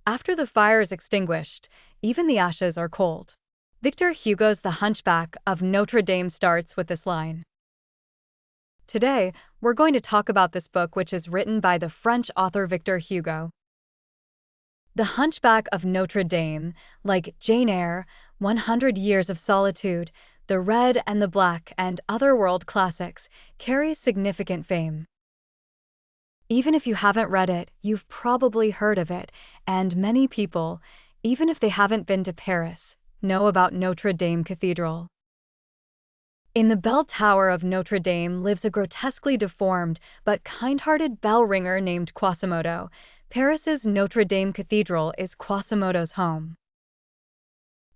After the fire is extinguished, even the ashes are cold. Victor Hugo's The Hunchback of Notre-Dame starts with this line. Today, we're going to talk about this book, which is written by the French author Victor Hugo. The Hunchback of Notre-Dame, like Jane Eyre, 100 Years of Solitude, The Red and the Black, and other world classics, carries significant fame. Even if you haven't read it, you've probably heard of it, and many people, even if they haven't been to Paris, know about Notre Dame Cathedral. In the bell tower of Notre Dame lives a grotesquely deformed but kind-hearted bell ringer named Quasimodo. Paris's Notre Dame Cathedral is Quasimodo's home.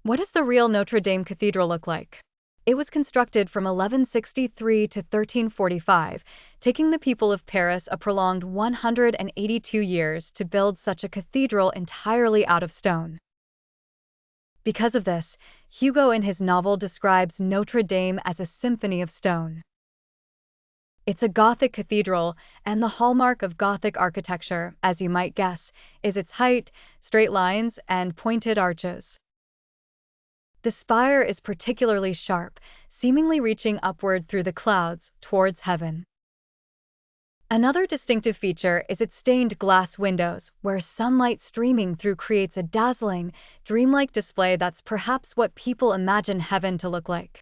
What does the real Notre Dame Cathedral look like? It was constructed from 1163 to 1345, taking the people of Paris a prolonged 182 years to build such a cathedral entirely out of stone. Because of this, Hugo in his novel describes Notre Dame as a symphony of stone. It's a Gothic cathedral, and the hallmark of Gothic architecture, as you might guess, is its height, straight lines, and pointed arches. The spire is particularly sharp, seemingly reaching upward through the clouds towards heaven. Another distinctive feature is its stained glass windows, where sunlight streaming through creates a dazzling, dreamlike display that's perhaps what people imagine heaven to look like.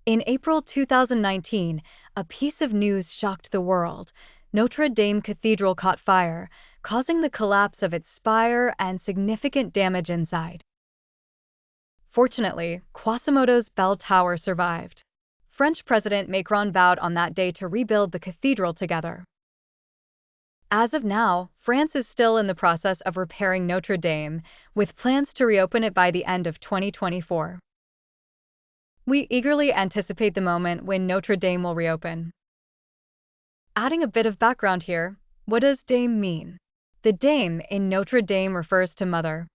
In April 2019, a piece of news shocked the world. Notre Dame Cathedral caught fire, causing the collapse of its spire and significant damage inside. Fortunately, Quasimodo's bell tower survived. French President Macron vowed on that day to rebuild the cathedral together. As of now, France is still in the process of repairing Notre Dame, with plans to reopen it by the end of 2024. We eagerly anticipate the moment when Notre Dame will reopen. Adding a bit of background here, what does Dame mean? The Dame in Notre Dame refers to mother.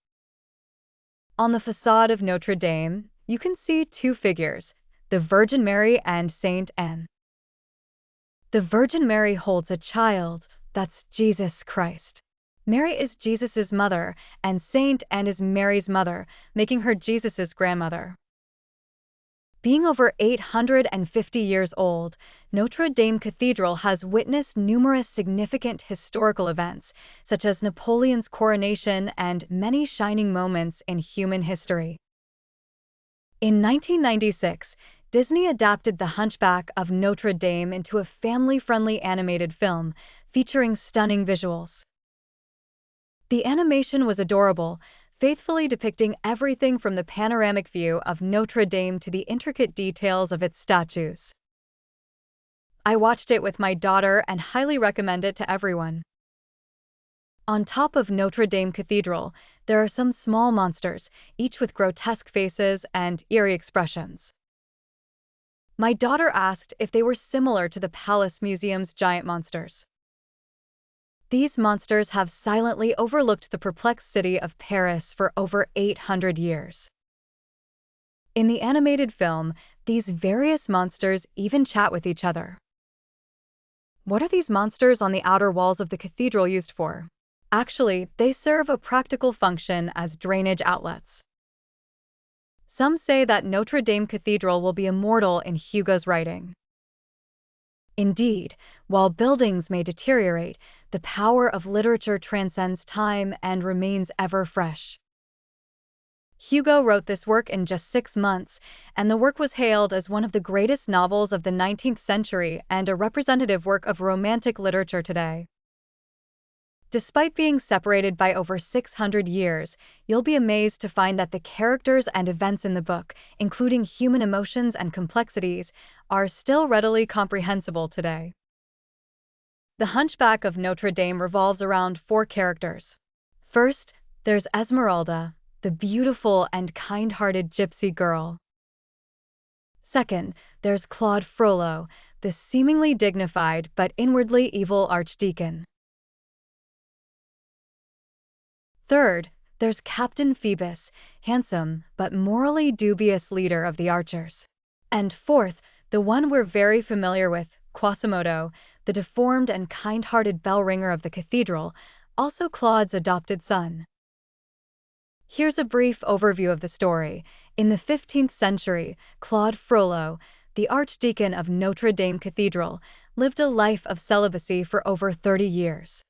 On the facade of Notre Dame, you can see two figures, the Virgin Mary and Saint Anne. The Virgin Mary holds a child, that's Jesus Christ. Mary is Jesus's mother, and Saint Anne is Mary's mother, making her Jesus's grandmother. Being over 850 years old, Notre Dame Cathedral has witnessed numerous significant historical events, such as Napoleon's coronation and many shining moments in human history. In 1996, Disney adapted The Hunchback of Notre Dame into a family-friendly animated film featuring stunning visuals. The animation was adorable, faithfully depicting everything from the panoramic view of Notre Dame to the intricate details of its statues. I watched it with my daughter and highly recommend it to everyone. On top of Notre Dame Cathedral, there are some small monsters, each with grotesque faces and eerie expressions. My daughter asked if they were similar to the Palace Museum's giant monsters. These monsters have silently overlooked the perplexed city of Paris for over 800 years. In the animated film, these various monsters even chat with each other. What are these monsters on the outer walls of the cathedral used for? Actually, they serve a practical function as drainage outlets. Some say that Notre Dame Cathedral will be immortal in Hugo's writing. Indeed, while buildings may deteriorate, the power of literature transcends time and remains ever fresh. Hugo wrote this work in just 6 months, and the work was hailed as one of the greatest novels of the 19th century and a representative work of romantic literature today. Despite being separated by over 600 years, you'll be amazed to find that the characters and events in the book, including human emotions and complexities, are still readily comprehensible today. The Hunchback of Notre Dame revolves around 4 characters. First, there's Esmeralda, the beautiful and kind-hearted gypsy girl. Second, there's Claude, the seemingly dignified but inwardly evil archdeacon. Third, there's Captain Phoebus, handsome but morally dubious leader of the archers. And fourth, the one we're very familiar with, Quasimodo, the deformed and kind-hearted bell ringer of the cathedral, also Claude's adopted son. Here's a brief overview of the story. In the 15th century, Claude Frollo, the Archdeacon of Notre-Dame Cathedral, lived a life of celibacy for over 30 years.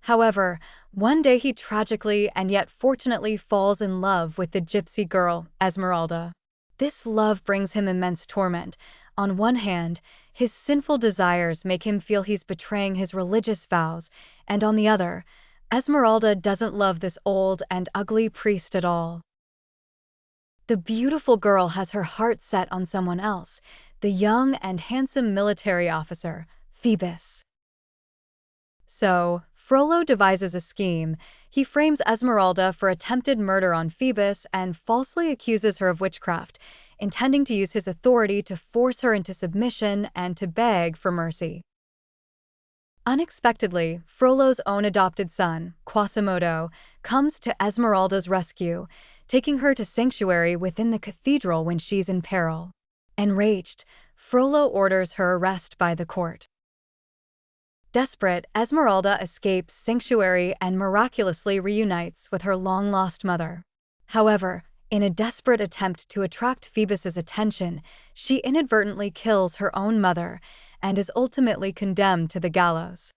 However, one day he tragically and yet fortunately falls in love with the gypsy girl, Esmeralda. This love brings him immense torment. On one hand, his sinful desires make him feel he's betraying his religious vows, and on the other, Esmeralda doesn't love this old and ugly priest at all. The beautiful girl has her heart set on someone else, the young and handsome military officer, Phoebus. So, Frollo devises a scheme. He frames Esmeralda for attempted murder on Phoebus and falsely accuses her of witchcraft, intending to use his authority to force her into submission and to beg for mercy. Unexpectedly, Frollo's own adopted son, Quasimodo, comes to Esmeralda's rescue, taking her to sanctuary within the cathedral when she's in peril. Enraged, Frollo orders her arrest by the court. Desperate, Esmeralda escapes sanctuary and miraculously reunites with her long-lost mother. However, in a desperate attempt to attract Phoebus's attention, she inadvertently kills her own mother and is ultimately condemned to the gallows.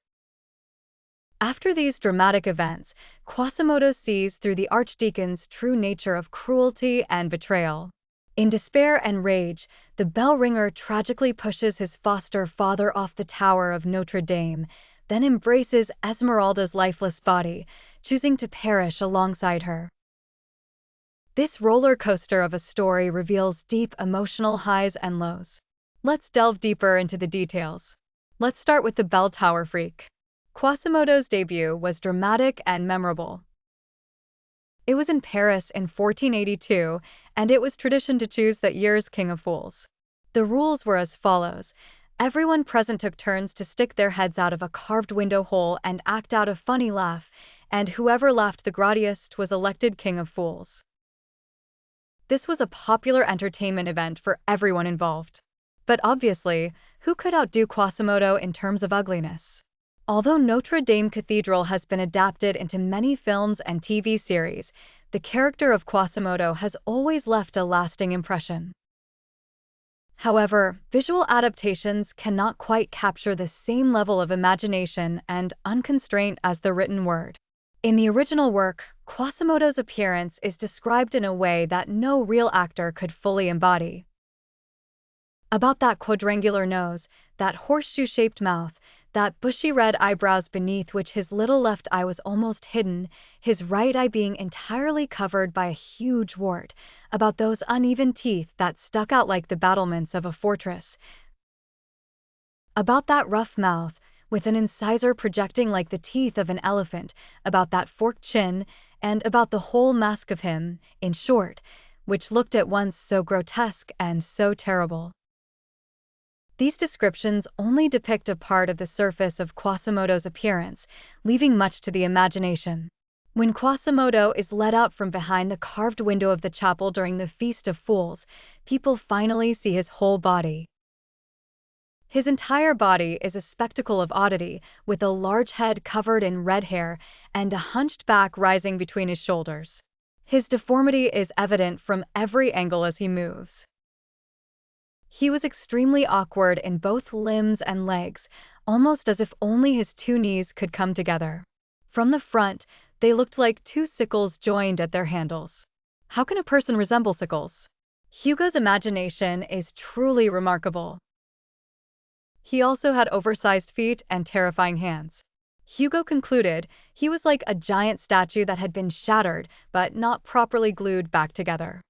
After these dramatic events, Quasimodo sees through the archdeacon's true nature of cruelty and betrayal. In despair and rage, the bell ringer tragically pushes his foster father off the tower of Notre Dame, then embraces Esmeralda's lifeless body, choosing to perish alongside her. This roller coaster of a story reveals deep emotional highs and lows. Let's delve deeper into the details. Let's start with the bell tower freak. Quasimodo's debut was dramatic and memorable. It was in Paris in 1482, and it was tradition to choose that year's King of Fools. The rules were as follows. Everyone present took turns to stick their heads out of a carved window hole and act out a funny laugh, and whoever laughed the grottiest was elected King of Fools. This was a popular entertainment event for everyone involved. But obviously, who could outdo Quasimodo in terms of ugliness? Although Notre Dame Cathedral has been adapted into many films and TV series, the character of Quasimodo has always left a lasting impression. However, visual adaptations cannot quite capture the same level of imagination and unconstraint as the written word. In the original work, Quasimodo's appearance is described in a way that no real actor could fully embody. About that quadrangular nose, that horseshoe-shaped mouth, that bushy red eyebrows beneath which his little left eye was almost hidden, his right eye being entirely covered by a huge wart, about those uneven teeth that stuck out like the battlements of a fortress, about that rough mouth, with an incisor projecting like the teeth of an elephant, about that forked chin, and about the whole mask of him, in short, which looked at once so grotesque and so terrible. These descriptions only depict a part of the surface of Quasimodo's appearance, leaving much to the imagination. When Quasimodo is led out from behind the carved window of the chapel during the Feast of Fools, people finally see his whole body. His entire body is a spectacle of oddity, with a large head covered in red hair and a hunched back rising between his shoulders. His deformity is evident from every angle as he moves. He was extremely awkward in both limbs and legs, almost as if only his two knees could come together. From the front, they looked like two sickles joined at their handles. How can a person resemble sickles? Hugo's imagination is truly remarkable. He also had oversized feet and terrifying hands. Hugo concluded he was like a giant statue that had been shattered but not properly glued back together.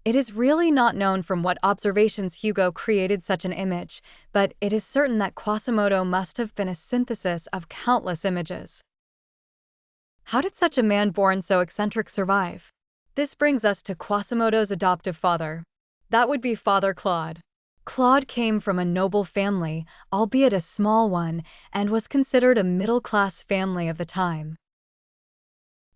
It is really not known from what observations Hugo created such an image, but it is certain that Quasimodo must have been a synthesis of countless images. How did such a man born so eccentric survive? This brings us to Quasimodo's adoptive father. That would be Father Claude. Claude came from a noble family, albeit a small one, and was considered a middle-class family of the time.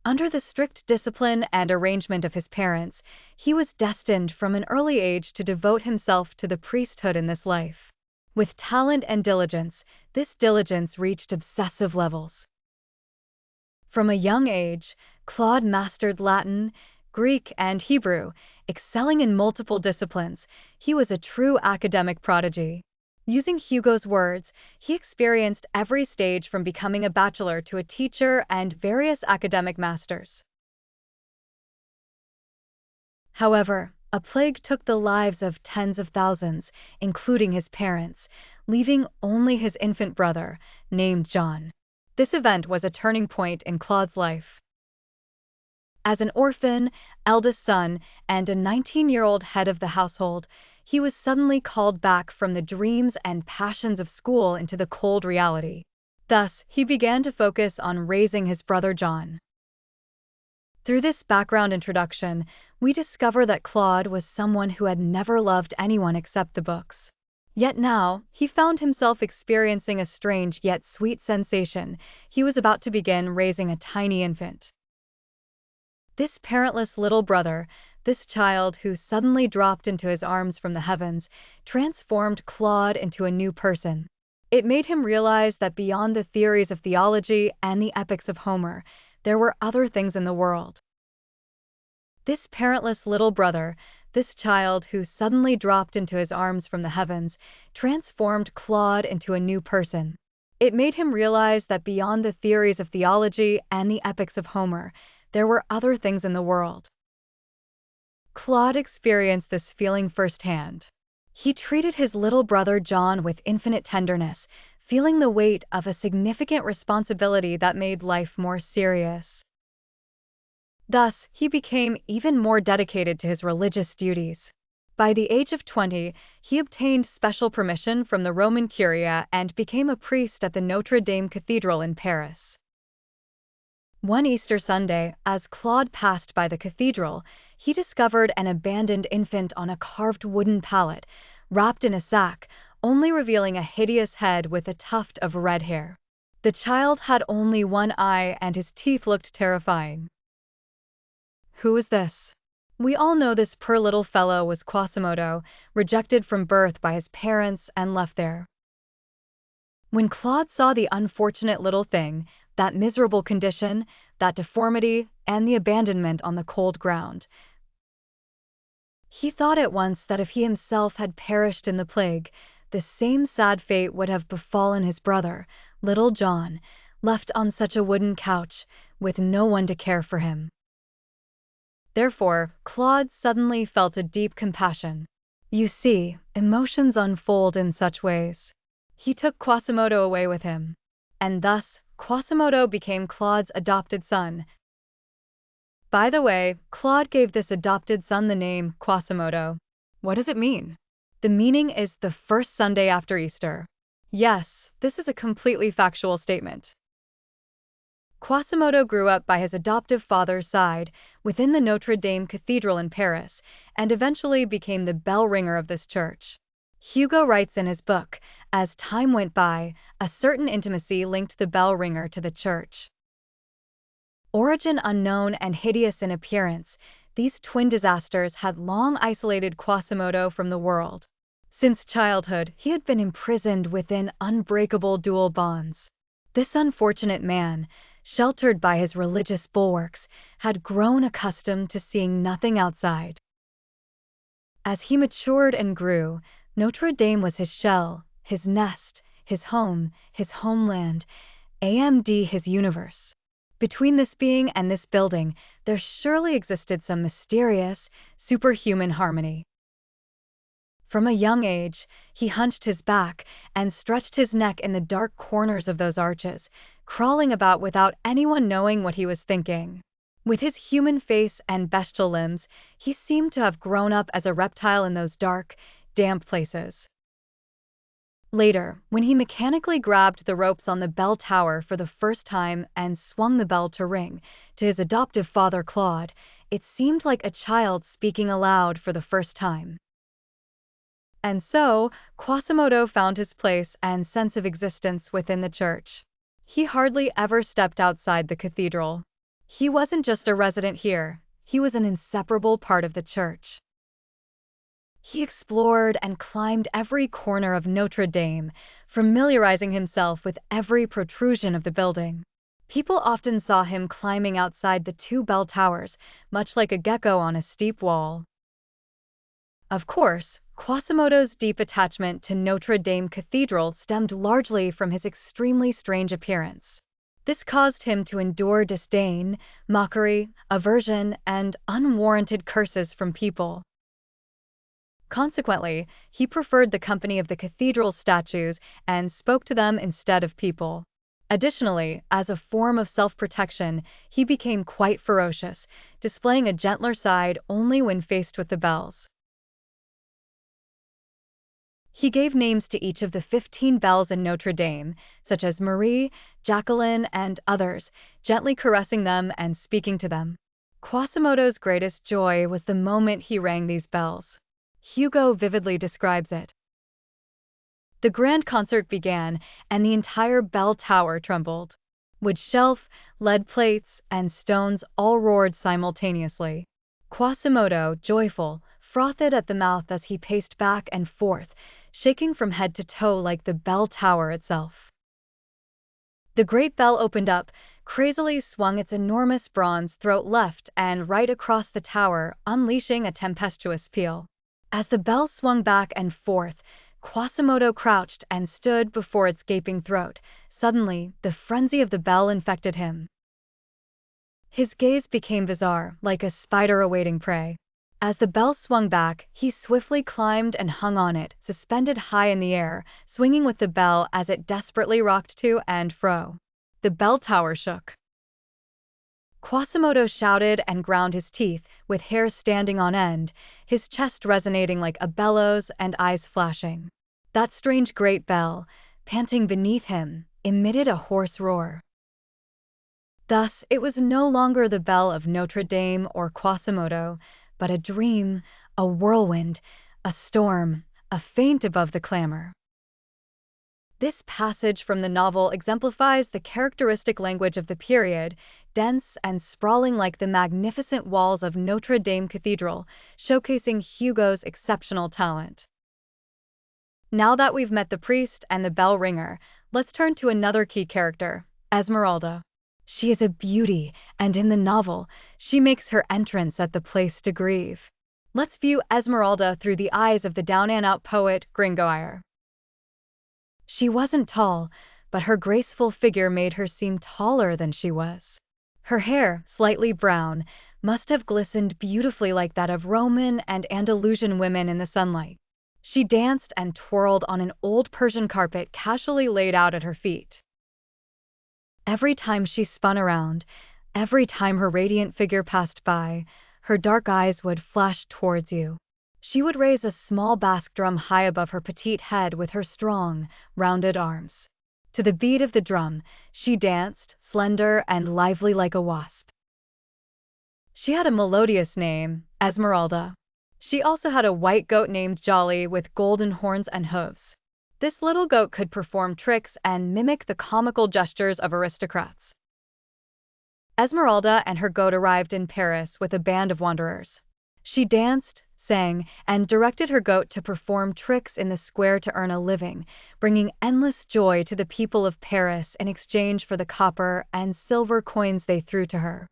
Under the strict discipline and arrangement of his parents, he was destined from an early age to devote himself to the priesthood in this life. With talent and diligence, this diligence reached obsessive levels. From a young age, Claude mastered Latin, Greek, and Hebrew, excelling in multiple disciplines. He was a true academic prodigy. Using Hugo's words, he experienced every stage from becoming a bachelor to a teacher and various academic masters. However, a plague took the lives of tens of thousands, including his parents, leaving only his infant brother, named John. This event was a turning point in Claude's life. As an orphan, eldest son, and a 19-year-old head of the household, he was suddenly called back from the dreams and passions of school into the cold reality. Thus, he began to focus on raising his brother John. Through this background introduction, we discover that Claude was someone who had never loved anyone except the books. Yet now, he found himself experiencing a strange yet sweet sensation. He was about to begin raising a tiny infant. This parentless little brother, this child who suddenly dropped into his arms from the heavens, transformed Claude into a new person. It made him realize that beyond the theories of theology and the epics of Homer, there were other things in the world. This parentless little brother, this child who suddenly dropped into his arms from the heavens, transformed Claude into a new person. It made him realize that beyond the theories of theology and the epics of Homer, there were other things in the world. Claude experienced this feeling firsthand. He treated his little brother John with infinite tenderness, feeling the weight of a significant responsibility that made life more serious. Thus, he became even more dedicated to his religious duties. By the age of 20, he obtained special permission from the Roman Curia and became a priest at the Notre-Dame Cathedral in Paris. One Easter Sunday, as Claude passed by the cathedral, he discovered an abandoned infant on a carved wooden pallet, wrapped in a sack, only revealing a hideous head with a tuft of red hair. The child had only one eye and his teeth looked terrifying. Who is this? We all know this poor little fellow was Quasimodo, rejected from birth by his parents and left there. When Claude saw the unfortunate little thing, that miserable condition, that deformity, and the abandonment on the cold ground, he thought at once that if he himself had perished in the plague, the same sad fate would have befallen his brother, little John, left on such a wooden couch, with no one to care for him. Therefore, Claude suddenly felt a deep compassion. You see, emotions unfold in such ways. He took Quasimodo away with him, and thus Quasimodo became Claude's adopted son. By the way, Claude gave this adopted son the name Quasimodo. What does it mean? The meaning is the first Sunday after Easter. Yes, this is a completely factual statement. Quasimodo grew up by his adoptive father's side within the Notre-Dame Cathedral in Paris and eventually became the bell ringer of this church. Hugo writes in his book, as time went by, a certain intimacy linked the bell ringer to the church. Origin unknown and hideous in appearance, these twin disasters had long isolated Quasimodo from the world. Since childhood, he had been imprisoned within unbreakable dual bonds. This unfortunate man, sheltered by his religious bulwarks, had grown accustomed to seeing nothing outside. As he matured and grew, Notre-Dame was his shell, his nest, his home, his homeland, AMD his universe. Between this being and this building, there surely existed some mysterious, superhuman harmony. From a young age, he hunched his back and stretched his neck in the dark corners of those arches, crawling about without anyone knowing what he was thinking. With his human face and bestial limbs, he seemed to have grown up as a reptile in those dark, damp places. Later, when he mechanically grabbed the ropes on the bell tower for the first time and swung the bell to ring, to his adoptive father Claude, it seemed like a child speaking aloud for the first time. And so, Quasimodo found his place and sense of existence within the church. He hardly ever stepped outside the cathedral. He wasn't just a resident here, he was an inseparable part of the church. He explored and climbed every corner of Notre Dame, familiarizing himself with every protrusion of the building. People often saw him climbing outside the two bell towers, much like a gecko on a steep wall. Of course, Quasimodo's deep attachment to Notre Dame Cathedral stemmed largely from his extremely strange appearance. This caused him to endure disdain, mockery, aversion, and unwarranted curses from people. Consequently, he preferred the company of the cathedral's statues and spoke to them instead of people. Additionally, as a form of self-protection, he became quite ferocious, displaying a gentler side only when faced with the bells. He gave names to each of the 15 bells in Notre Dame, such as Marie, Jacqueline, and others, gently caressing them and speaking to them. Quasimodo's greatest joy was the moment he rang these bells. Hugo vividly describes it. The grand concert began, and the entire bell tower trembled. Wood shelf, lead plates, and stones all roared simultaneously. Quasimodo, joyful, frothed at the mouth as he paced back and forth, shaking from head to toe like the bell tower itself. The great bell opened up, crazily swung its enormous bronze throat left and right across the tower, unleashing a tempestuous peal. As the bell swung back and forth, Quasimodo crouched and stood before its gaping throat. Suddenly, the frenzy of the bell infected him. His gaze became bizarre, like a spider awaiting prey. As the bell swung back, he swiftly climbed and hung on it, suspended high in the air, swinging with the bell as it desperately rocked to and fro. The bell tower shook. Quasimodo shouted and ground his teeth, with hair standing on end, his chest resonating like a bellows and eyes flashing. That strange great bell, panting beneath him, emitted a hoarse roar. Thus, it was no longer the bell of Notre Dame or Quasimodo, but a dream, a whirlwind, a storm, a faint above the clamor. This passage from the novel exemplifies the characteristic language of the period, dense and sprawling like the magnificent walls of Notre Dame Cathedral, showcasing Hugo's exceptional talent. Now that we've met the priest and the bell ringer, let's turn to another key character, Esmeralda. She is a beauty, and in the novel, she makes her entrance at the place to grieve. Let's view Esmeralda through the eyes of the down-and-out poet Gringoire. She wasn't tall, but her graceful figure made her seem taller than she was. Her hair, slightly brown, must have glistened beautifully like that of Roman and Andalusian women in the sunlight. She danced and twirled on an old Persian carpet casually laid out at her feet. Every time she spun around, every time her radiant figure passed by, her dark eyes would flash towards you. She would raise a small bass drum high above her petite head with her strong, rounded arms. To the beat of the drum, she danced, slender and lively like a wasp. She had a melodious name, Esmeralda. She also had a white goat named Jolly with golden horns and hooves. This little goat could perform tricks and mimic the comical gestures of aristocrats. Esmeralda and her goat arrived in Paris with a band of wanderers. She danced, sang, and directed her goat to perform tricks in the square to earn a living, bringing endless joy to the people of Paris in exchange for the copper and silver coins they threw to her.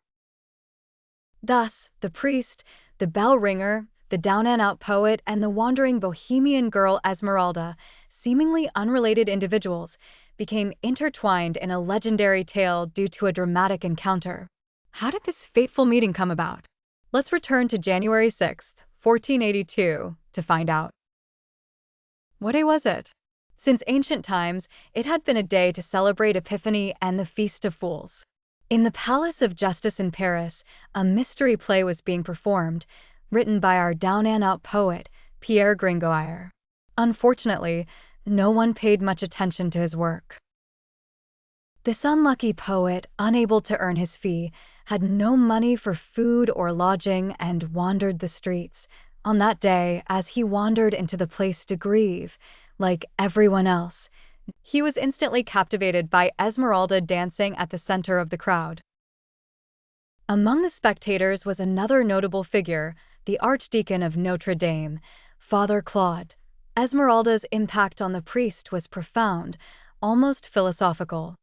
Thus, the priest, the bell ringer, the down-and-out poet, and the wandering bohemian girl Esmeralda, seemingly unrelated individuals, became intertwined in a legendary tale due to a dramatic encounter. How did this fateful meeting come about? Let's return to January 6, 1482, to find out. What day was it? Since ancient times, it had been a day to celebrate Epiphany and the Feast of Fools. In the Palace of Justice in Paris, a mystery play was being performed, written by our down-and-out poet, Pierre Gringoire. Unfortunately, no one paid much attention to his work. This unlucky poet, unable to earn his fee, had no money for food or lodging and wandered the streets. On that day, as he wandered into the place to grieve, like everyone else, he was instantly captivated by Esmeralda dancing at the center of the crowd. Among the spectators was another notable figure, the Archdeacon of Notre Dame, Father Claude. Esmeralda's impact on the priest was profound, almost philosophical.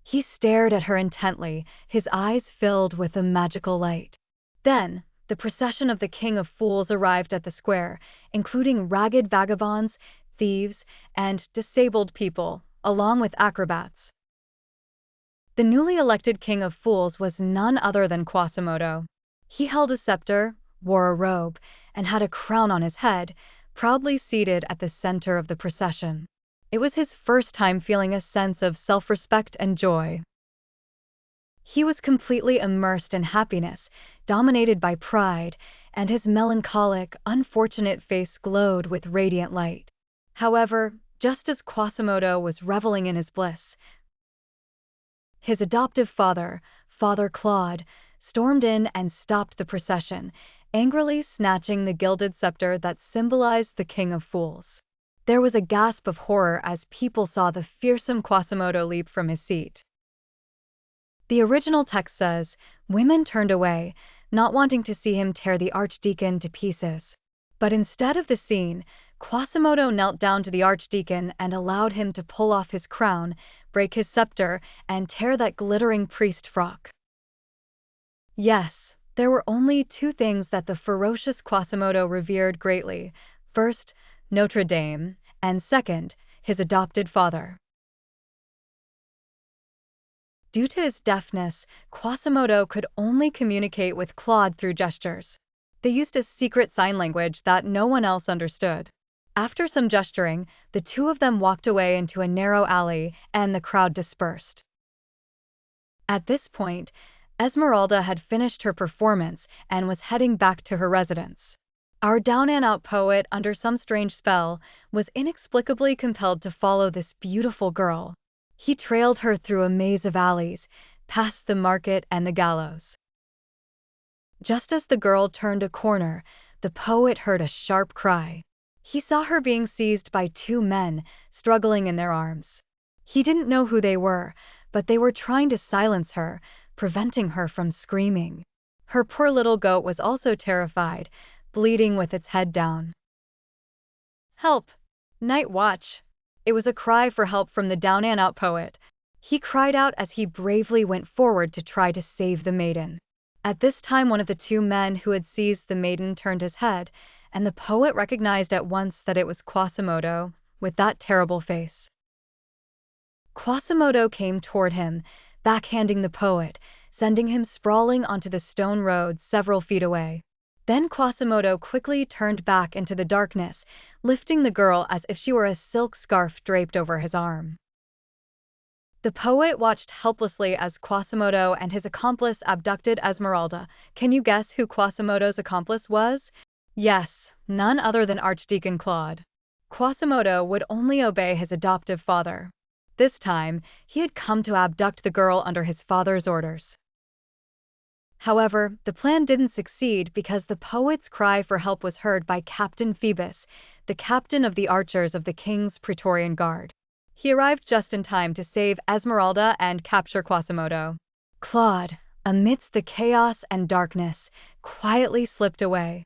He stared at her intently, his eyes filled with a magical light. Then, the procession of the King of Fools arrived at the square, including ragged vagabonds, thieves, and disabled people, along with acrobats. The newly elected King of Fools was none other than Quasimodo. He held a scepter, wore a robe, and had a crown on his head, proudly seated at the center of the procession. It was his first time feeling a sense of self-respect and joy. He was completely immersed in happiness, dominated by pride, and his melancholic, unfortunate face glowed with radiant light. However, just as Quasimodo was reveling in his bliss, his adoptive father, Father Claude, stormed in and stopped the procession, angrily snatching the gilded scepter that symbolized the King of Fools. There was a gasp of horror as people saw the fearsome Quasimodo leap from his seat. The original text says, "Women turned away, not wanting to see him tear the archdeacon to pieces." But instead of the scene, Quasimodo knelt down to the archdeacon and allowed him to pull off his crown, break his scepter, and tear that glittering priest frock. Yes, there were only two things that the ferocious Quasimodo revered greatly. First, Notre-Dame, and second, his adopted father. Due to his deafness, Quasimodo could only communicate with Claude through gestures. They used a secret sign language that no one else understood. After some gesturing, the two of them walked away into a narrow alley, and the crowd dispersed. At this point, Esmeralda had finished her performance and was heading back to her residence. Our down-and-out poet, under some strange spell, was inexplicably compelled to follow this beautiful girl. He trailed her through a maze of alleys, past the market and the gallows. Just as the girl turned a corner, the poet heard a sharp cry. He saw her being seized by two men, struggling in their arms. He didn't know who they were, but they were trying to silence her, preventing her from screaming. Her poor little goat was also terrified, bleeding with its head down. "Help! Night watch!" It was a cry for help from the down-and-out poet. He cried out as he bravely went forward to try to save the maiden. At this time, one of the two men who had seized the maiden turned his head, and the poet recognized at once that it was Quasimodo, with that terrible face. Quasimodo came toward him, backhanding the poet, sending him sprawling onto the stone road several feet away. Then Quasimodo quickly turned back into the darkness, lifting the girl as if she were a silk scarf draped over his arm. The poet watched helplessly as Quasimodo and his accomplice abducted Esmeralda. Can you guess who Quasimodo's accomplice was? Yes, none other than Archdeacon Claude. Quasimodo would only obey his adoptive father. This time, he had come to abduct the girl under his father's orders. However, the plan didn't succeed because the poet's cry for help was heard by Captain Phoebus, the captain of the archers of the king's Praetorian Guard. He arrived just in time to save Esmeralda and capture Quasimodo. Claude, amidst the chaos and darkness, quietly slipped away.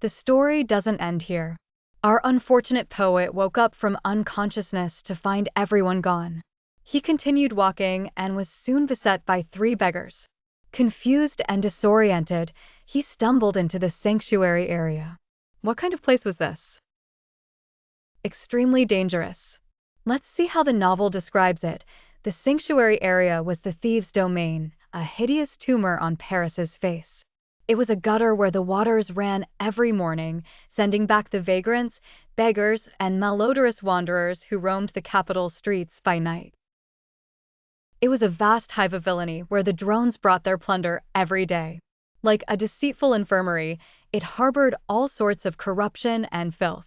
The story doesn't end here. Our unfortunate poet woke up from unconsciousness to find everyone gone. He continued walking and was soon beset by three beggars. Confused and disoriented, he stumbled into the sanctuary area. What kind of place was this? Extremely dangerous. Let's see how the novel describes it. The sanctuary area was the thieves' domain, a hideous tumor on Paris's face. It was a gutter where the waters ran every morning, sending back the vagrants, beggars, and malodorous wanderers who roamed the capital's streets by night. It was a vast hive of villainy where the drones brought their plunder every day. Like a deceitful infirmary, it harbored all sorts of corruption and filth.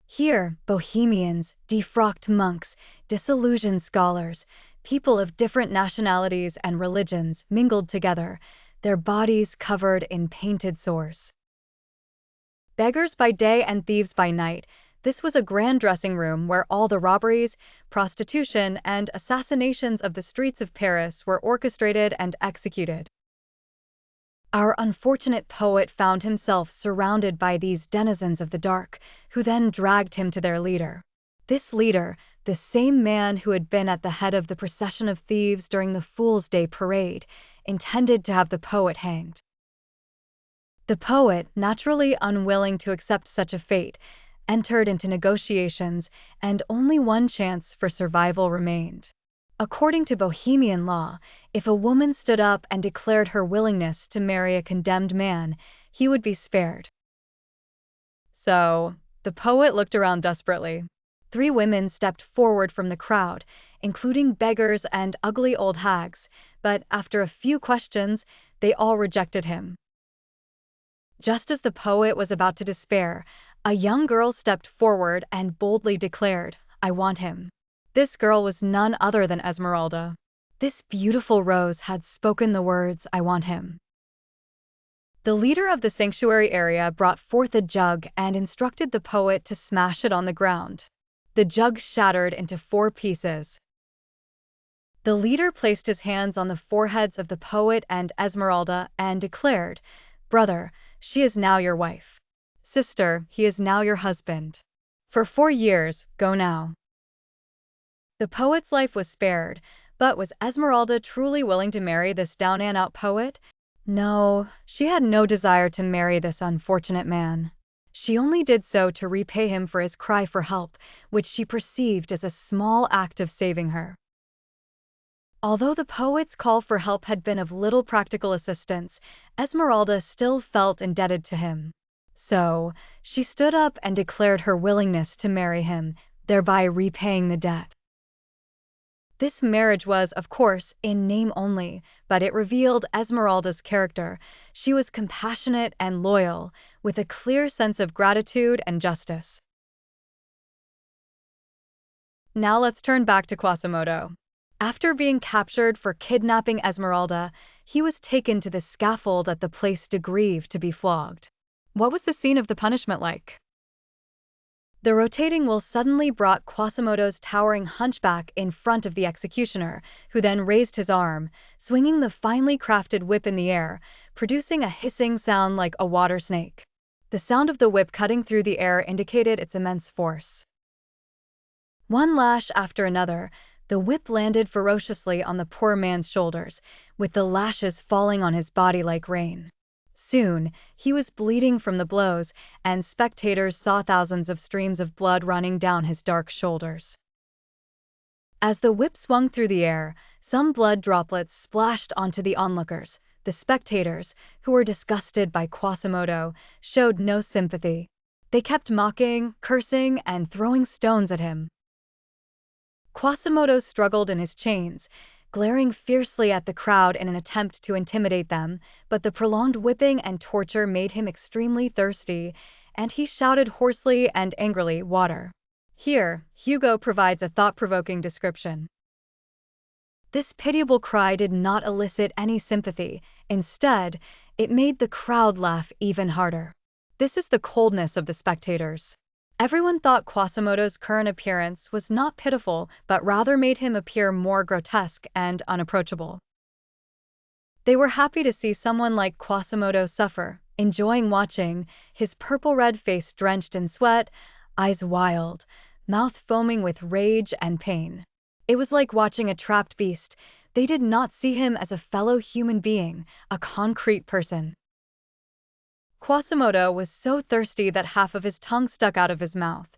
Here, bohemians, defrocked monks, disillusioned scholars, people of different nationalities and religions mingled together, their bodies covered in painted sores. Beggars by day and thieves by night, this was a grand dressing room where all the robberies, prostitution, and assassinations of the streets of Paris were orchestrated and executed. Our unfortunate poet found himself surrounded by these denizens of the dark, who then dragged him to their leader. This leader, the same man who had been at the head of the procession of thieves during the Fool's Day parade, intended to have the poet hanged. The poet, naturally unwilling to accept such a fate, entered into negotiations, and only one chance for survival remained. According to Bohemian law, if a woman stood up and declared her willingness to marry a condemned man, he would be spared. So, the poet looked around desperately. 3 women stepped forward from the crowd, including beggars and ugly old hags, but after a few questions, they all rejected him. Just as the poet was about to despair, a young girl stepped forward and boldly declared, "I want him." This girl was none other than Esmeralda. This beautiful rose had spoken the words, "I want him." The leader of the sanctuary area brought forth a jug and instructed the poet to smash it on the ground. The jug shattered into 4 pieces. The leader placed his hands on the foreheads of the poet and Esmeralda and declared, "Brother, she is now your wife. Sister, he is now your husband. For 4 years, go now." The poet's life was spared, but was Esmeralda truly willing to marry this down-and-out poet? No, she had no desire to marry this unfortunate man. She only did so to repay him for his cry for help, which she perceived as a small act of saving her. Although the poet's call for help had been of little practical assistance, Esmeralda still felt indebted to him. So, she stood up and declared her willingness to marry him, thereby repaying the debt. This marriage was, of course, in name only, but it revealed Esmeralda's character. She was compassionate and loyal, with a clear sense of gratitude and justice. Now let's turn back to Quasimodo. After being captured for kidnapping Esmeralda, he was taken to the scaffold at the Place de Grève to be flogged. What was the scene of the punishment like? The rotating wheel suddenly brought Quasimodo's towering hunchback in front of the executioner, who then raised his arm, swinging the finely crafted whip in the air, producing a hissing sound like a water snake. The sound of the whip cutting through the air indicated its immense force. One lash after another, the whip landed ferociously on the poor man's shoulders, with the lashes falling on his body like rain. Soon, he was bleeding from the blows, and spectators saw thousands of streams of blood running down his dark shoulders. As the whip swung through the air, some blood droplets splashed onto the onlookers. The spectators, who were disgusted by Quasimodo, showed no sympathy. They kept mocking, cursing, and throwing stones at him. Quasimodo struggled in his chains, glaring fiercely at the crowd in an attempt to intimidate them, but the prolonged whipping and torture made him extremely thirsty, and he shouted hoarsely and angrily, "Water!" Here, Hugo provides a thought-provoking description. This pitiable cry did not elicit any sympathy. Instead, it made the crowd laugh even harder. This is the coldness of the spectators. Everyone thought Quasimodo's current appearance was not pitiful, but rather made him appear more grotesque and unapproachable. They were happy to see someone like Quasimodo suffer, enjoying watching, his purple-red face drenched in sweat, eyes wild, mouth foaming with rage and pain. It was like watching a trapped beast. They did not see him as a fellow human being, a concrete person. Quasimodo was so thirsty that half of his tongue stuck out of his mouth.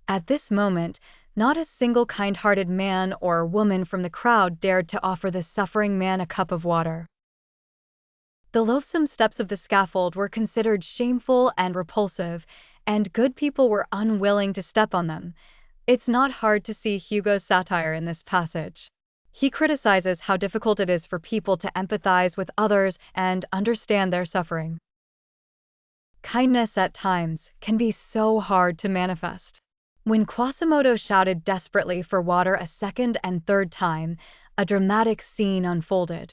At this moment, not a single kind-hearted man or woman from the crowd dared to offer the suffering man a cup of water. The loathsome steps of the scaffold were considered shameful and repulsive, and good people were unwilling to step on them. It's not hard to see Hugo's satire in this passage. He criticizes how difficult it is for people to empathize with others and understand their suffering. Kindness at times can be so hard to manifest. When Quasimodo shouted desperately for water a second and third time, a dramatic scene unfolded.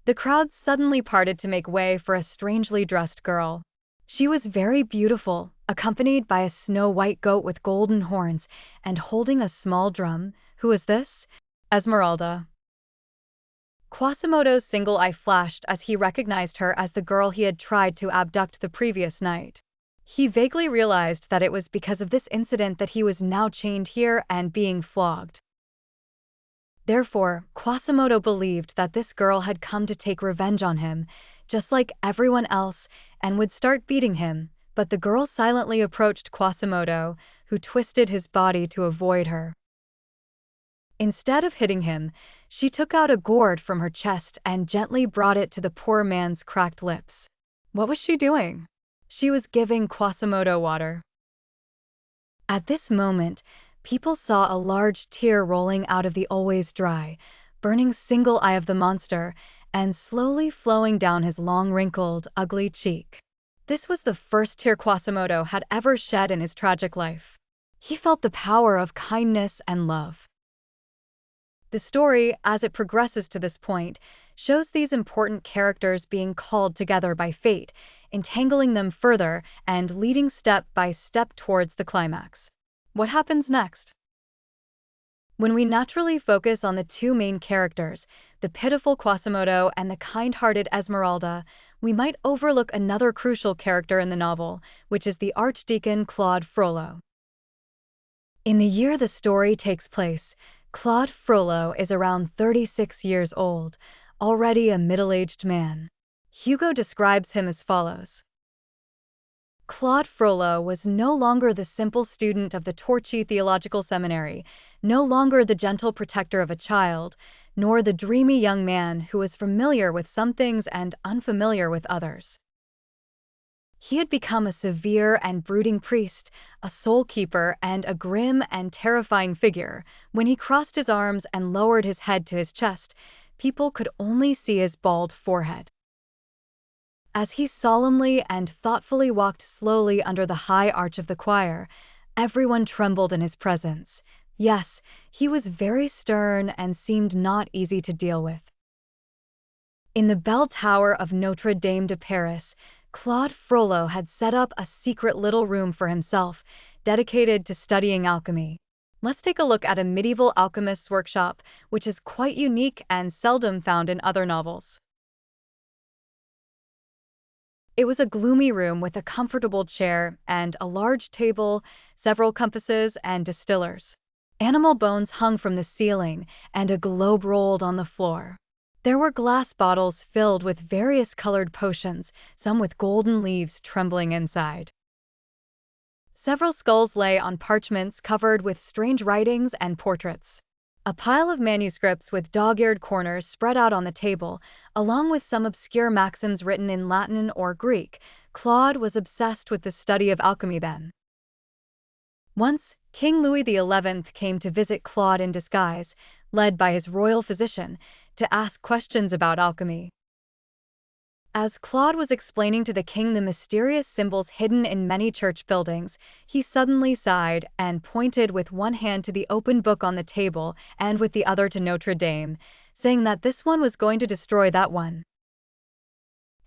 The crowd suddenly parted to make way for a strangely dressed girl. She was very beautiful, accompanied by a snow-white goat with golden horns and holding a small drum. Who is this? Esmeralda. Quasimodo's single eye flashed as he recognized her as the girl he had tried to abduct the previous night. He vaguely realized that it was because of this incident that he was now chained here and being flogged. Therefore, Quasimodo believed that this girl had come to take revenge on him, just like everyone else, and would start beating him, but the girl silently approached Quasimodo, who twisted his body to avoid her. Instead of hitting him, she took out a gourd from her chest and gently brought it to the poor man's cracked lips. What was she doing? She was giving Quasimodo water. At this moment, people saw a large tear rolling out of the always dry, burning single eye of the monster and slowly flowing down his long wrinkled, ugly cheek. This was the first tear Quasimodo had ever shed in his tragic life. He felt the power of kindness and love. The story, as it progresses to this point, shows these important characters being called together by fate, entangling them further and leading step by step towards the climax. What happens next? When we naturally focus on the two main characters, the pitiful Quasimodo and the kind-hearted Esmeralda, we might overlook another crucial character in the novel, which is the Archdeacon Claude Frollo. In the year the story takes place, Claude Frollo is around 36 years old, already a middle-aged man. Hugo describes him as follows. Claude Frollo was no longer the simple student of the Torchy Theological Seminary, no longer the gentle protector of a child, nor the dreamy young man who was familiar with some things and unfamiliar with others. He had become a severe and brooding priest, a soul keeper, and a grim and terrifying figure. When he crossed his arms and lowered his head to his chest, people could only see his bald forehead. As he solemnly and thoughtfully walked slowly under the high arch of the choir, everyone trembled in his presence. Yes, he was very stern and seemed not easy to deal with. In the bell tower of Notre-Dame de Paris, Claude Frollo had set up a secret little room for himself, dedicated to studying alchemy. Let's take a look at a medieval alchemist's workshop, which is quite unique and seldom found in other novels. It was a gloomy room with a comfortable chair and a large table, several compasses, and distillers. Animal bones hung from the ceiling, and a globe rolled on the floor. There were glass bottles filled with various colored potions, some with golden leaves trembling inside. Several skulls lay on parchments covered with strange writings and portraits. A pile of manuscripts with dog-eared corners spread out on the table, along with some obscure maxims written in Latin or Greek. Claude was obsessed with the study of alchemy then. Once, King Louis XI came to visit Claude in disguise, led by his royal physician, to ask questions about alchemy. As Claude was explaining to the king the mysterious symbols hidden in many church buildings, he suddenly sighed and pointed with one hand to the open book on the table and with the other to Notre Dame, saying that this one was going to destroy that one.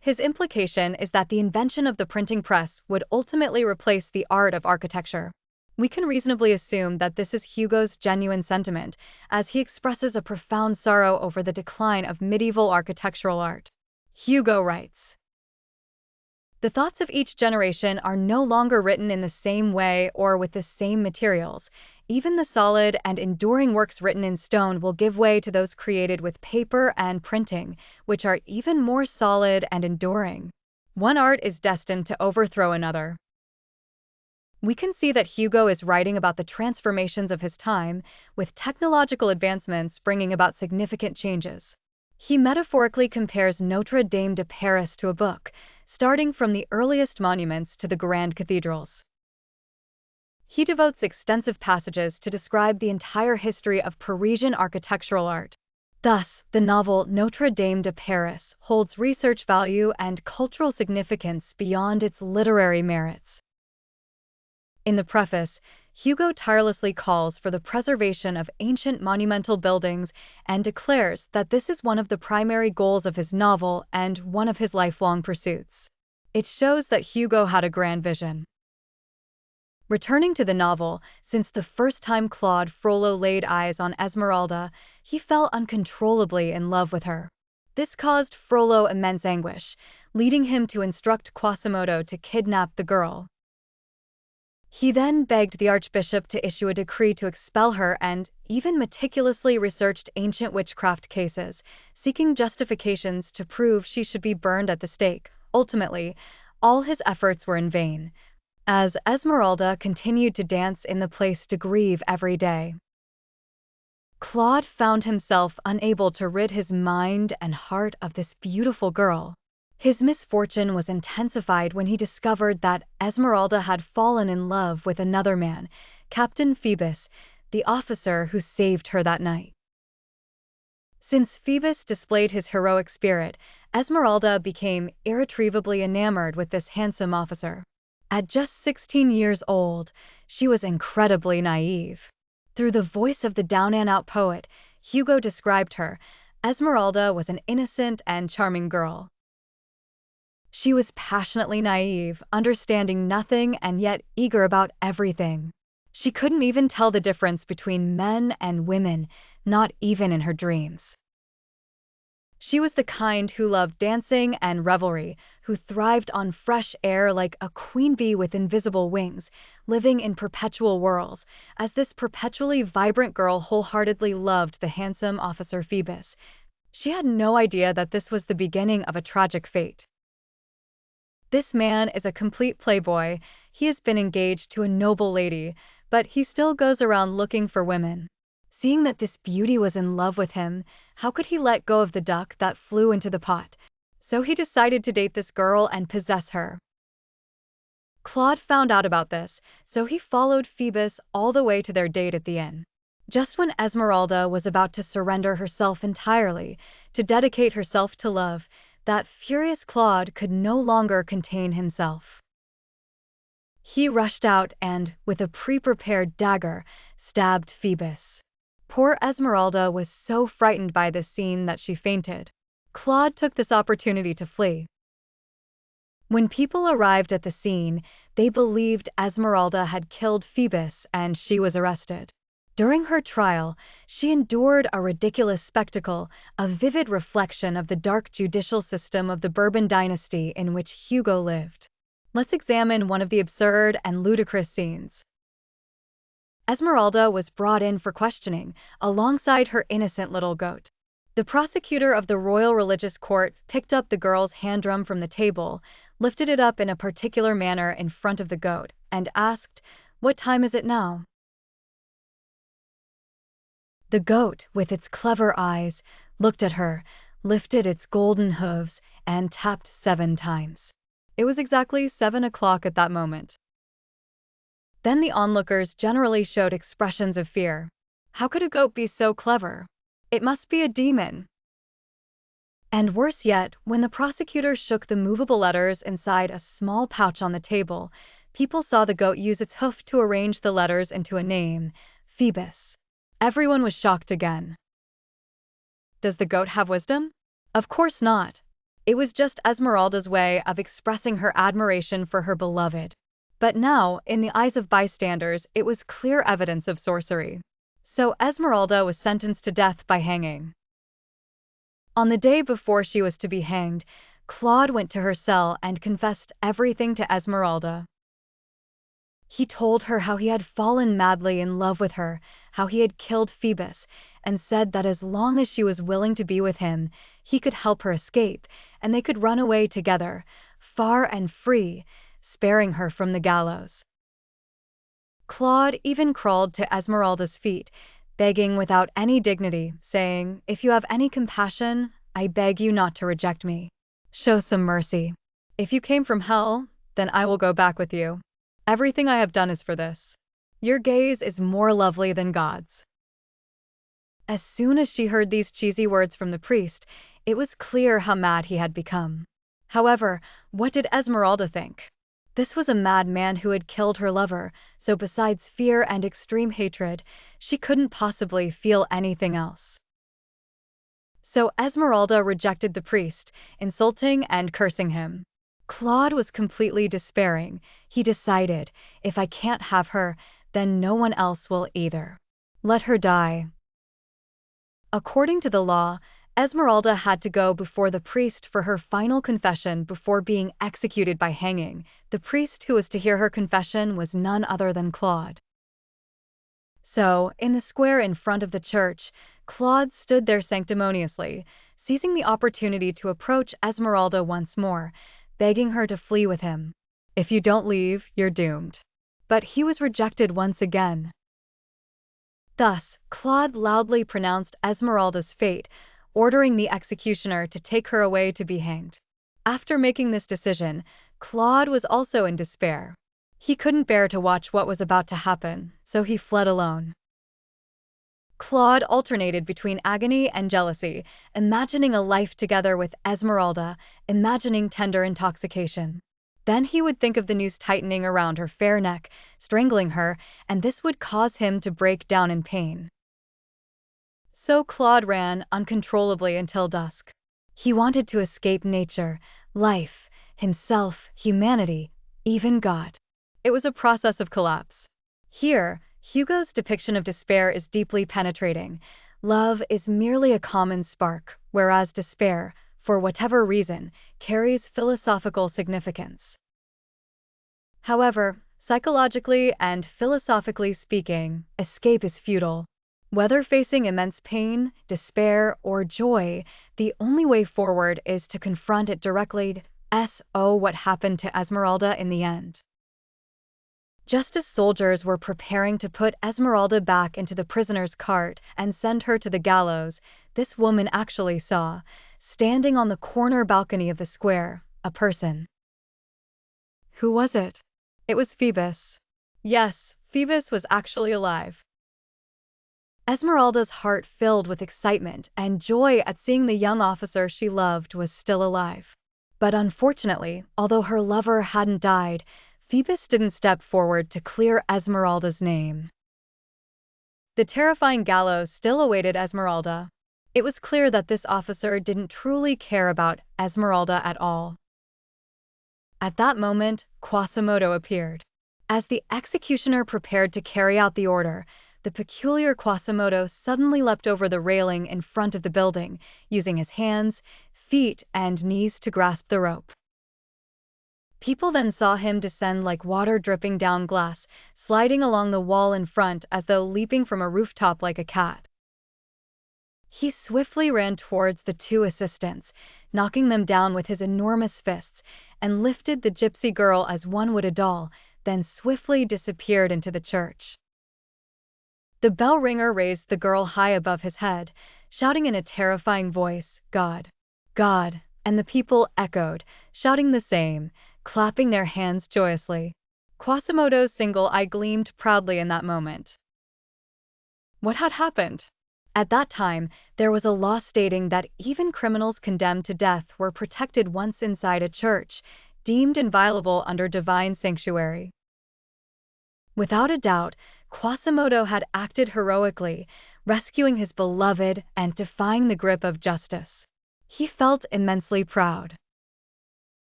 His implication is that the invention of the printing press would ultimately replace the art of architecture. We can reasonably assume that this is Hugo's genuine sentiment, as he expresses a profound sorrow over the decline of medieval architectural art. Hugo writes, "The thoughts of each generation are no longer written in the same way or with the same materials. Even the solid and enduring works written in stone will give way to those created with paper and printing, which are even more solid and enduring. One art is destined to overthrow another." We can see that Hugo is writing about the transformations of his time, with technological advancements bringing about significant changes. He metaphorically compares Notre-Dame de Paris to a book, starting from the earliest monuments to the grand cathedrals. He devotes extensive passages to describe the entire history of Parisian architectural art. Thus, the novel Notre-Dame de Paris holds research value and cultural significance beyond its literary merits. In the preface, Hugo tirelessly calls for the preservation of ancient monumental buildings and declares that this is one of the primary goals of his novel and one of his lifelong pursuits. It shows that Hugo had a grand vision. Returning to the novel, since the first time Claude Frollo laid eyes on Esmeralda, he fell uncontrollably in love with her. This caused Frollo immense anguish, leading him to instruct Quasimodo to kidnap the girl. He then begged the archbishop to issue a decree to expel her and even meticulously researched ancient witchcraft cases, seeking justifications to prove she should be burned at the stake. Ultimately, all his efforts were in vain, as Esmeralda continued to dance in the place to grieve every day. Claude found himself unable to rid his mind and heart of this beautiful girl. His misfortune was intensified when he discovered that Esmeralda had fallen in love with another man, Captain Phoebus, the officer who saved her that night. Since Phoebus displayed his heroic spirit, Esmeralda became irretrievably enamored with this handsome officer. At just 16 years old, she was incredibly naive. Through the voice of the down-and-out poet, Hugo described her. Esmeralda was an innocent and charming girl. She was passionately naive, understanding nothing and yet eager about everything. She couldn't even tell the difference between men and women, not even in her dreams. She was the kind who loved dancing and revelry, who thrived on fresh air like a queen bee with invisible wings, living in perpetual whirls, as this perpetually vibrant girl wholeheartedly loved the handsome officer Phoebus. She had no idea that this was the beginning of a tragic fate. This man is a complete playboy. He has been engaged to a noble lady, but he still goes around looking for women. Seeing that this beauty was in love with him, how could he let go of the duck that flew into the pot? So he decided to date this girl and possess her. Claude found out about this, so he followed Phoebus all the way to their date at the inn. Just when Esmeralda was about to surrender herself entirely, to dedicate herself to love, that furious Claude could no longer contain himself. He rushed out and, with a pre-prepared dagger, stabbed Phoebus. Poor Esmeralda was so frightened by this scene that she fainted. Claude took this opportunity to flee. When people arrived at the scene, they believed Esmeralda had killed Phoebus and she was arrested. During her trial, she endured a ridiculous spectacle, a vivid reflection of the dark judicial system of the Bourbon dynasty in which Hugo lived. Let's examine one of the absurd and ludicrous scenes. Esmeralda was brought in for questioning, alongside her innocent little goat. The prosecutor of the Royal Religious Court picked up the girl's hand drum from the table, lifted it up in a particular manner in front of the goat, and asked, "What time is it now?" The goat, with its clever eyes, looked at her, lifted its golden hooves, and tapped 7 times. It was exactly 7 o'clock at that moment. Then the onlookers generally showed expressions of fear. How could a goat be so clever? It must be a demon. And worse yet, when the prosecutor shook the movable letters inside a small pouch on the table, people saw the goat use its hoof to arrange the letters into a name, Phoebus. Everyone was shocked again. Does the goat have wisdom? Of course not. It was just Esmeralda's way of expressing her admiration for her beloved. But now, in the eyes of bystanders, it was clear evidence of sorcery. So Esmeralda was sentenced to death by hanging. On the day before she was to be hanged, Claude went to her cell and confessed everything to Esmeralda. He told her how he had fallen madly in love with her, how he had killed Phoebus, and said that as long as she was willing to be with him, he could help her escape, and they could run away together, far and free, sparing her from the gallows. Claude even crawled to Esmeralda's feet, begging without any dignity, saying, "If you have any compassion, I beg you not to reject me. Show some mercy. If you came from hell, then I will go back with you. Everything I have done is for this. Your gaze is more lovely than God's." As soon as she heard these cheesy words from the priest, it was clear how mad he had become. However, what did Esmeralda think? This was a madman who had killed her lover, so besides fear and extreme hatred, she couldn't possibly feel anything else. So Esmeralda rejected the priest, insulting and cursing him. Claude was completely despairing. He decided, if I can't have her, then no one else will either. Let her die. According to the law, Esmeralda had to go before the priest for her final confession before being executed by hanging. The priest who was to hear her confession was none other than Claude. So, in the square in front of the church, Claude stood there sanctimoniously, seizing the opportunity to approach Esmeralda once more, begging her to flee with him. If you don't leave, you're doomed. But he was rejected once again. Thus, Claude loudly pronounced Esmeralda's fate, ordering the executioner to take her away to be hanged. After making this decision, Claude was also in despair. He couldn't bear to watch what was about to happen, so he fled alone. Claude alternated between agony and jealousy, imagining a life together with Esmeralda, imagining tender intoxication. Then he would think of the noose tightening around her fair neck, strangling her, and this would cause him to break down in pain. So Claude ran uncontrollably until dusk. He wanted to escape nature, life, himself, humanity, even God. It was a process of collapse. Here, Hugo's depiction of despair is deeply penetrating. Love is merely a common spark, whereas despair, for whatever reason, carries philosophical significance. However, psychologically and philosophically speaking, escape is futile. Whether facing immense pain, despair, or joy, the only way forward is to confront it directly. So what happened to Esmeralda in the end? Just as soldiers were preparing to put Esmeralda back into the prisoner's cart and send her to the gallows, this woman actually saw, standing on the corner balcony of the square, a person. Who was it? It was Phoebus. Yes, Phoebus was actually alive. Esmeralda's heart filled with excitement and joy at seeing the young officer she loved was still alive. But unfortunately, although her lover hadn't died, Phoebus didn't step forward to clear Esmeralda's name. The terrifying gallows still awaited Esmeralda. It was clear that this officer didn't truly care about Esmeralda at all. At that moment, Quasimodo appeared. As the executioner prepared to carry out the order, the peculiar Quasimodo suddenly leapt over the railing in front of the building, using his hands, feet, and knees to grasp the rope. People then saw him descend like water dripping down glass, sliding along the wall in front as though leaping from a rooftop like a cat. He swiftly ran towards the two assistants, knocking them down with his enormous fists, and lifted the gypsy girl as one would a doll, then swiftly disappeared into the church. The bell ringer raised the girl high above his head, shouting in a terrifying voice, "God! God!" And the people echoed, shouting the same, clapping their hands joyously. Quasimodo's single eye gleamed proudly in that moment. What had happened? At that time, there was a law stating that even criminals condemned to death were protected once inside a church, deemed inviolable under divine sanctuary. Without a doubt, Quasimodo had acted heroically, rescuing his beloved and defying the grip of justice. He felt immensely proud.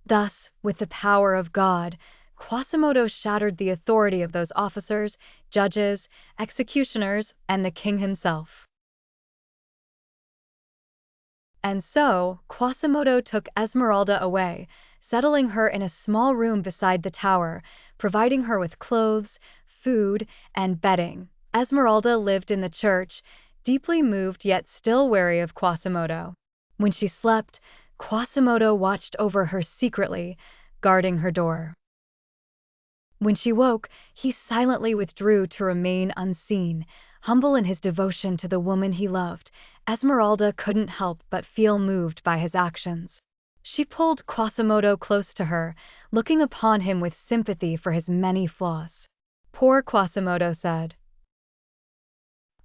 Thus, with the power of God, Quasimodo shattered the authority of those officers, judges, executioners, and the king himself. And so, Quasimodo took Esmeralda away, settling her in a small room beside the tower, providing her with clothes, food, and bedding. Esmeralda lived in the church, deeply moved yet still wary of Quasimodo. When she slept, Quasimodo watched over her secretly, guarding her door. When she woke, he silently withdrew to remain unseen, humble in his devotion to the woman he loved. Esmeralda couldn't help but feel moved by his actions. She pulled Quasimodo close to her, looking upon him with sympathy for his many flaws. Poor Quasimodo said,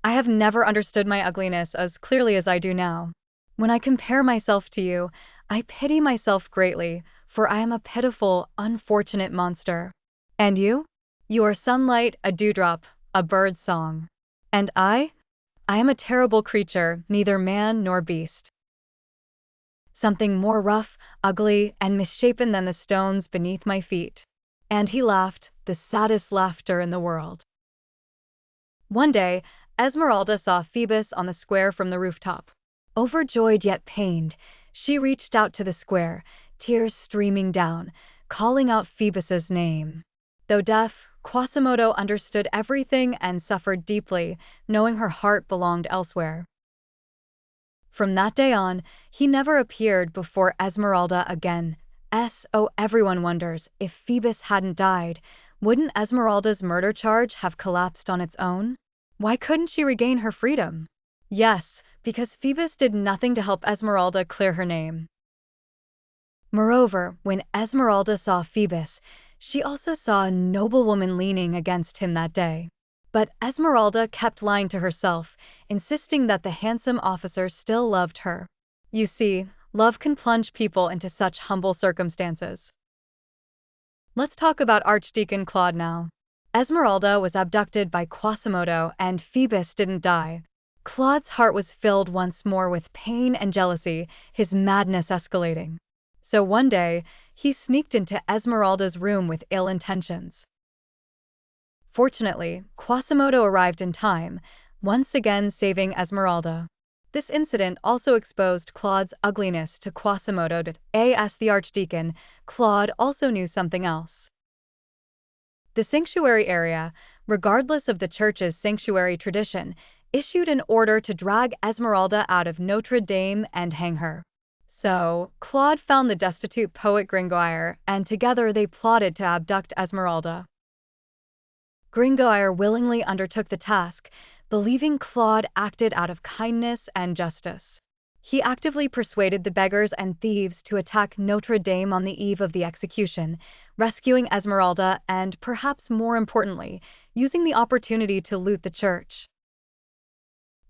"I have never understood my ugliness as clearly as I do now. When I compare myself to you, I pity myself greatly, for I am a pitiful, unfortunate monster. And you? You are sunlight, a dewdrop, a bird's song. And I am a terrible creature, neither man nor beast." something more rough, ugly, and misshapen than the stones beneath my feet. And he laughed, the saddest laughter in the world. One day, Esmeralda saw Phoebus on the square from the rooftop. Overjoyed yet pained, she reached out to the square, tears streaming down, calling out Phoebus's name. Though deaf, Quasimodo understood everything and suffered deeply, knowing her heart belonged elsewhere. From that day on, he never appeared before Esmeralda again. Everyone wonders, if Phoebus hadn't died, wouldn't Esmeralda's murder charge have collapsed on its own? Why couldn't she regain her freedom? Yes, because Phoebus did nothing to help Esmeralda clear her name. Moreover, when Esmeralda saw Phoebus, she also saw a noblewoman leaning against him that day. But Esmeralda kept lying to herself, insisting that the handsome officer still loved her. You see, love can plunge people into such humble circumstances. Let's talk about Archdeacon Claude now. Esmeralda was abducted by Quasimodo and Phoebus didn't die. Claude's heart was filled once more with pain and jealousy, his madness escalating. So one day, he sneaked into Esmeralda's room with ill intentions. Fortunately, Quasimodo arrived in time, once again saving Esmeralda. This incident also exposed Claude's ugliness to Quasimodo. As the Archdeacon, Claude also knew something else. The sanctuary area, regardless of the church's sanctuary tradition, issued an order to drag Esmeralda out of Notre-Dame and hang her. So, Claude found the destitute poet Gringoire, and together they plotted to abduct Esmeralda. Gringoire willingly undertook the task, believing Claude acted out of kindness and justice. He actively persuaded the beggars and thieves to attack Notre Dame on the eve of the execution, rescuing Esmeralda and, perhaps more importantly, using the opportunity to loot the church.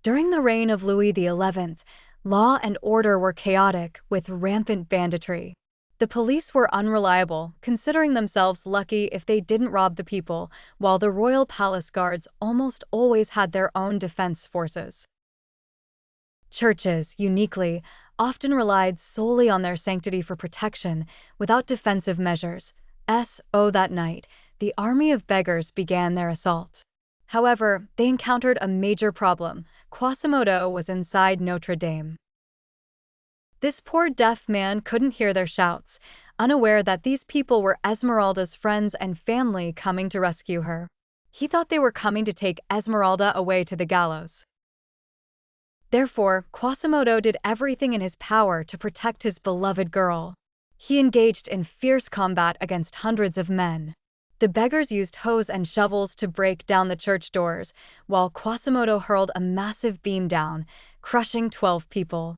During the reign of Louis XI, law and order were chaotic, with rampant banditry. The police were unreliable, considering themselves lucky if they didn't rob the people, while the royal palace guards almost always had their own defense forces. Churches, uniquely, often relied solely on their sanctity for protection, without defensive measures. That night, the army of beggars began their assault. However, they encountered a major problem. Quasimodo was inside Notre Dame. This poor deaf man couldn't hear their shouts, unaware that these people were Esmeralda's friends and family coming to rescue her. He thought they were coming to take Esmeralda away to the gallows. Therefore, Quasimodo did everything in his power to protect his beloved girl. He engaged in fierce combat against hundreds of men. The beggars used hoes and shovels to break down the church doors, while Quasimodo hurled a massive beam down, crushing 12 people.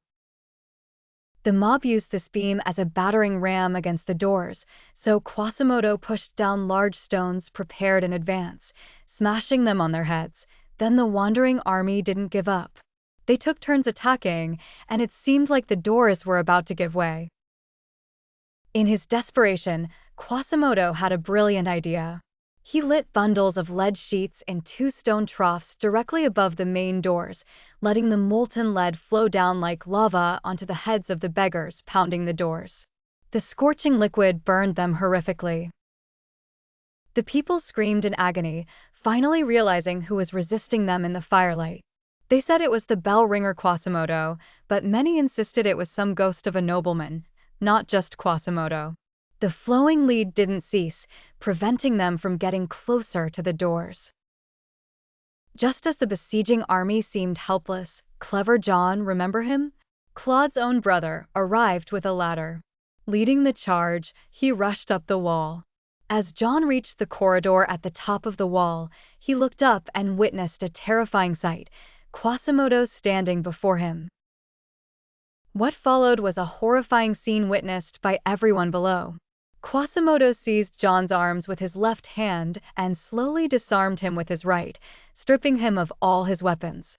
The mob used this beam as a battering ram against the doors, so Quasimodo pushed down large stones prepared in advance, smashing them on their heads. Then the wandering army didn't give up. They took turns attacking, and it seemed like the doors were about to give way. In his desperation, Quasimodo had a brilliant idea. He lit bundles of lead sheets in 2 stone troughs directly above the main doors, letting the molten lead flow down like lava onto the heads of the beggars pounding the doors. The scorching liquid burned them horrifically. The people screamed in agony, finally realizing who was resisting them in the firelight. They said it was the bell ringer Quasimodo, but many insisted it was some ghost of a nobleman, not just Quasimodo. The flowing lead didn't cease, preventing them from getting closer to the doors. Just as the besieging army seemed helpless, clever John, remember him? Claude's own brother, arrived with a ladder. Leading the charge, he rushed up the wall. As John reached the corridor at the top of the wall, he looked up and witnessed a terrifying sight: Quasimodo standing before him. What followed was a horrifying scene witnessed by everyone below. Quasimodo seized John's arms with his left hand and slowly disarmed him with his right, stripping him of all his weapons.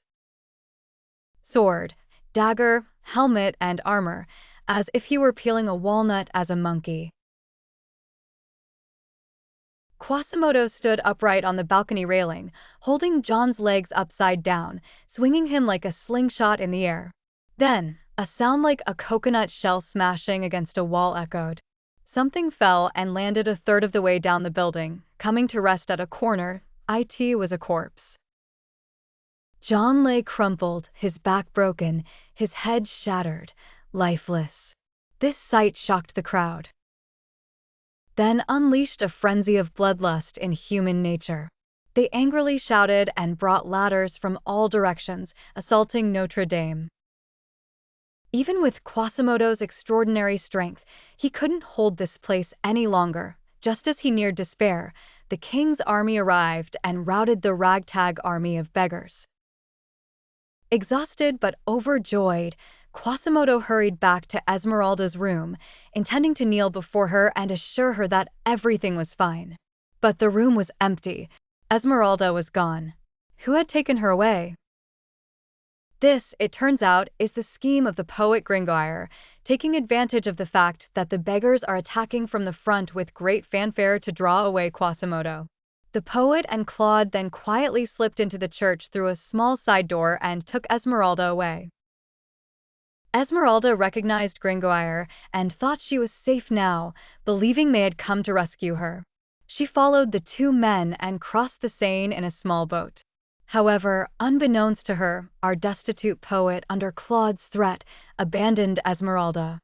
Sword, dagger, helmet, and armor, as if he were peeling a walnut as a monkey. Quasimodo stood upright on the balcony railing, holding John's legs upside down, swinging him like a slingshot in the air. Then, A sound like a coconut shell smashing against a wall echoed. Something fell and landed a third of the way down the building, coming to rest at a corner. It was a corpse. John lay crumpled, his back broken, his head shattered, lifeless. This sight shocked the crowd, then unleashed a frenzy of bloodlust in human nature. They angrily shouted and brought ladders from all directions, assaulting Notre-Dame. Even with Quasimodo's extraordinary strength, he couldn't hold this place any longer. Just as he neared despair, the king's army arrived and routed the ragtag army of beggars. Exhausted but overjoyed, Quasimodo hurried back to Esmeralda's room, intending to kneel before her and assure her that everything was fine. But the room was empty. Esmeralda was gone. Who had taken her away? This, it turns out, is the scheme of the poet Gringoire, taking advantage of the fact that the beggars are attacking from the front with great fanfare to draw away Quasimodo. The poet and Claude then quietly slipped into the church through a small side door and took Esmeralda away. Esmeralda recognized Gringoire and thought she was safe now, believing they had come to rescue her. She followed the two men and crossed the Seine in a small boat. However, unbeknownst to her, our destitute poet, under Claude's threat, abandoned Esmeralda.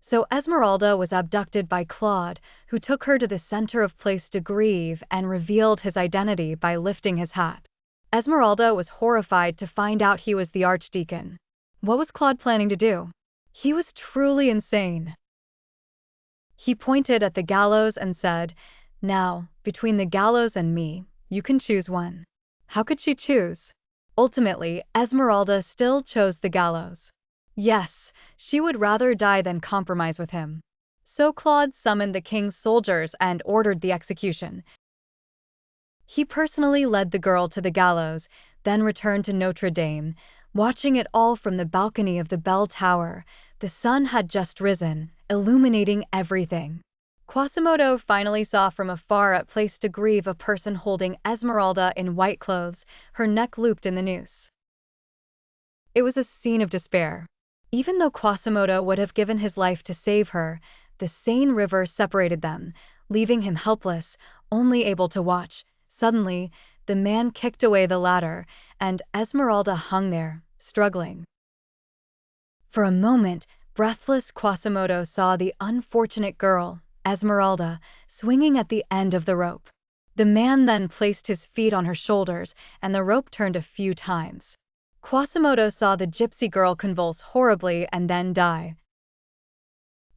So Esmeralda was abducted by Claude, who took her to the center of Place de Grève and revealed his identity by lifting his hat. Esmeralda was horrified to find out he was the archdeacon. What was Claude planning to do? He was truly insane. He pointed at the gallows and said, "Now, between the gallows and me, you can choose one." How could she choose? Ultimately, Esmeralda still chose the gallows. Yes, she would rather die than compromise with him. So Claude summoned the king's soldiers and ordered the execution. He personally led the girl to the gallows, then returned to Notre-Dame, watching it all from the balcony of the bell tower. The sun had just risen, illuminating everything. Quasimodo finally saw from afar at Place de Grève a person holding Esmeralda in white clothes, her neck looped in the noose. It was a scene of despair. Even though Quasimodo would have given his life to save her, the Seine River separated them, leaving him helpless, only able to watch. Suddenly, the man kicked away the ladder, and Esmeralda hung there, struggling. For a moment, breathless, Quasimodo saw the unfortunate girl, Esmeralda, swinging at the end of the rope. The man then placed his feet on her shoulders, and the rope turned a few times. Quasimodo saw the gypsy girl convulse horribly and then die.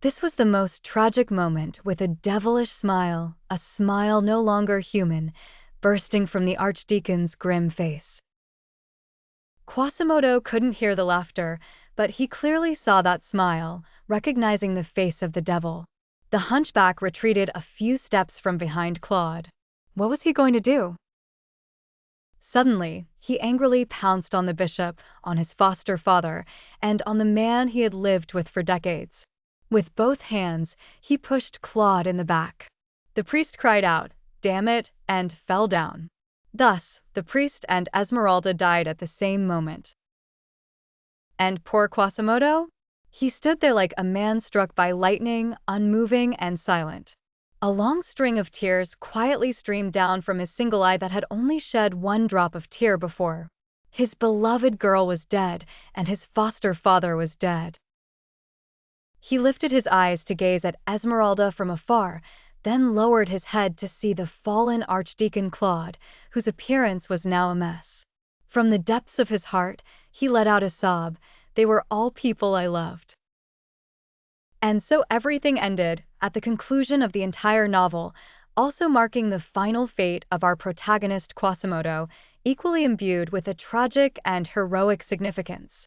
This was the most tragic moment, with a devilish smile, a smile no longer human, bursting from the archdeacon's grim face. Quasimodo couldn't hear the laughter, but he clearly saw that smile, recognizing the face of the devil. The hunchback retreated a few steps from behind Claude. What was he going to do? Suddenly, he angrily pounced on the bishop, on his foster father, and on the man he had lived with for decades. With both hands, he pushed Claude in the back. The priest cried out, "Damn it," and fell down. Thus, the priest and Esmeralda died at the same moment. And poor Quasimodo? He stood there like a man struck by lightning, unmoving and silent. A long string of tears quietly streamed down from his single eye that had only shed one drop of tear before. His beloved girl was dead, and his foster father was dead. He lifted his eyes to gaze at Esmeralda from afar, then lowered his head to see the fallen Archdeacon Claude, whose appearance was now a mess. From the depths of his heart, he let out a sob. They were all people I loved. And so everything ended, at the conclusion of the entire novel, also marking the final fate of our protagonist Quasimodo, equally imbued with a tragic and heroic significance.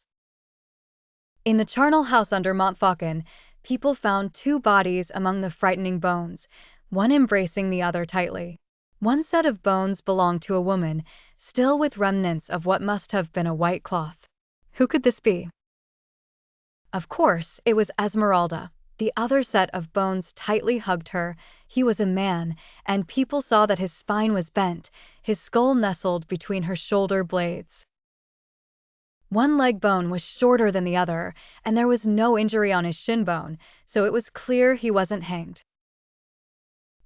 In the charnel house under Montfaucon, people found two bodies among the frightening bones, one embracing the other tightly. One set of bones belonged to a woman, still with remnants of what must have been a white cloth. Who could this be? Of course, it was Esmeralda. The other set of bones tightly hugged her. He was a man, and people saw that his spine was bent, his skull nestled between her shoulder blades. One leg bone was shorter than the other, and there was no injury on his shin bone, so it was clear he wasn't hanged.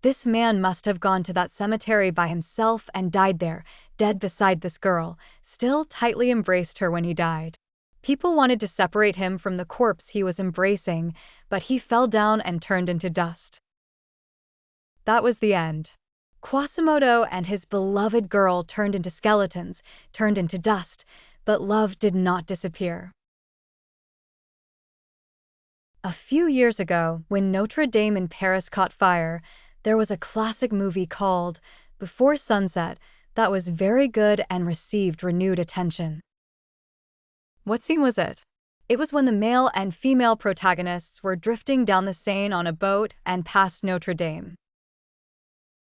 This man must have gone to that cemetery by himself and died there, dead beside this girl, still tightly embraced her when he died. People wanted to separate him from the corpse he was embracing, but he fell down and turned into dust. That was the end. Quasimodo and his beloved girl turned into skeletons, turned into dust, but love did not disappear. A few years ago, when Notre Dame in Paris caught fire, there was a classic movie called Before Sunset that was very good and received renewed attention. What scene was it? It was when the male and female protagonists were drifting down the Seine on a boat and past Notre Dame.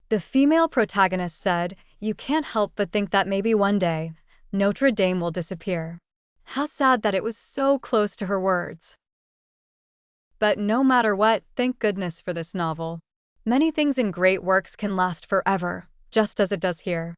The female protagonist said, "You can't help but think that maybe one day, Notre Dame will disappear." How sad that it was so close to her words. But no matter what, thank goodness for this novel. Many things in great works can last forever, just as it does here.